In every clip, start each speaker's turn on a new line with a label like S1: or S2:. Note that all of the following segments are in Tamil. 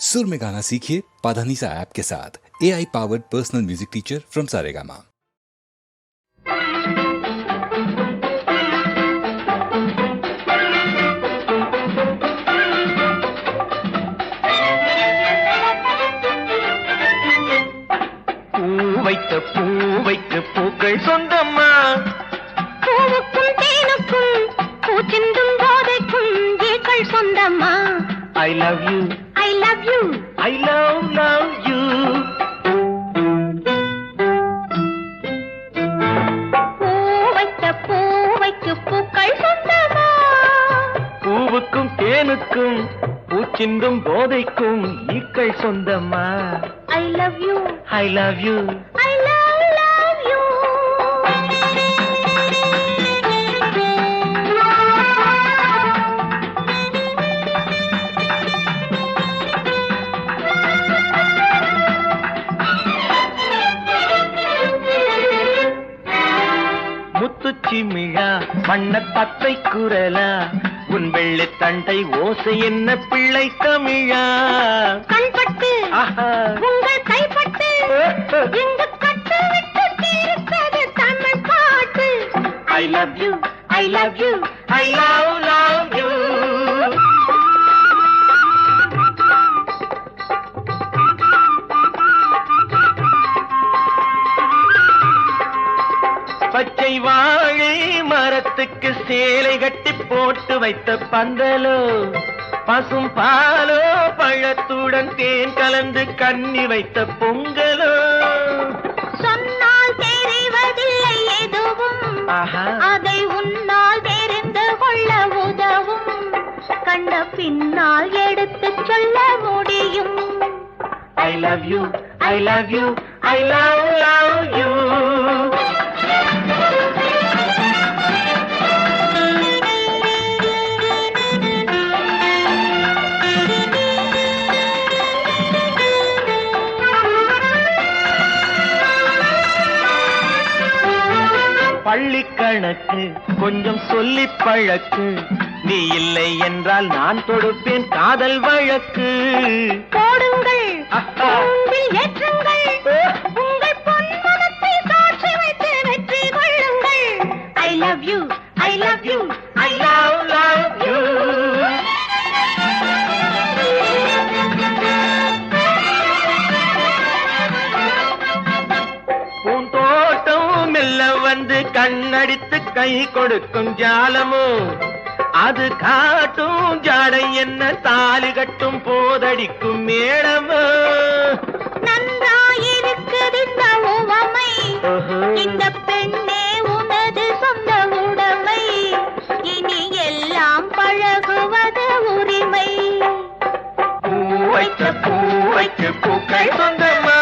S1: सुर में गाना सीखिए पाधानीसा ऐप के साथ। AI powered personal music teacher from Saregama.
S2: பூவைக்கு பூக்கள் சொந்தம்மா,
S3: பூவுக்கும் தேனுக்கும் பூச்சிந்தும் போதைக்கும் ஏக்கள் சொந்தம்மா.
S2: I love you,
S3: I love you,
S2: I love you.
S3: பூவைக்கு பூக்கள் சொந்தம்மா,
S2: பூவுக்கும் தேனுக்கும் பூச்சிந்தும் போதைக்கும் ஈக்கள் சொந்தம்மா.
S3: I love you,
S2: I love you,
S3: I love you.
S2: முத்துச்சிமிழா வண்ண தத்தை குரலா, உன் வெள்ளை தண்டை ஓசை என்ன பிள்ளை தமிழா.
S3: கண்பட்டு உங்கள் கைப்பட்டு எங்கு கட்டு விட்டு தீர்த்தது தமிழ் பாட்டு.
S2: I love you, I love you, I love you. பச்சை வாழை மரத்துக்கு சேலை கட்டி போட்டு வைத்த பந்தலோ, பசும் பாலோ பழத்துடன் தேன் கலந்து கண்ணி வைத்த பொங்கலோ.
S3: சொன்னால் தெரிவதில்லை எதுவும், அதை உன்னால் தெரிந்து கொள்ள உதவும். கண்ட பின்னால் எடுத்து சொல்ல முடியும்.
S2: I love you, I love you, I love you. பள்ளி கணக்கு கொஞ்சம் சொல்லி பழக்கு, நீ இல்லை என்றால் நான் தொடுப்பேன் காதல் வழக்கு.
S3: போடுங்கள் ஏற்றுங்கள், உங்கள் பொன்மனத்தை சாட்சி வைத்து வெற்றி கொள்ளுங்கள். I love you, I love you,
S2: I love you. பூந்தோட்டம் மெல்ல வந்து கண்ணடித்து கை கொடுக்கும் ஜாலமோ, அது காட்டும் ஜாடை என்ன தாலி கட்டும் போதடிக்கும் மேடமோ.
S3: நன்றாயிருக்குது இந்த உவமை, இந்த பெண்ணே உனது சொந்த உடைமை. இனி எல்லாம் பழகுவது உரிமை.
S2: பூவைக்கு பூக்கள் சொந்தமா,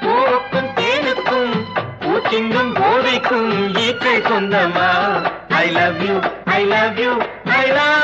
S2: பூவுக்கும் தேனுக்கும் பூச்சிங்கும் போதைக்கும் ஈக்கள் சொந்தமா. I love you, I love you, I love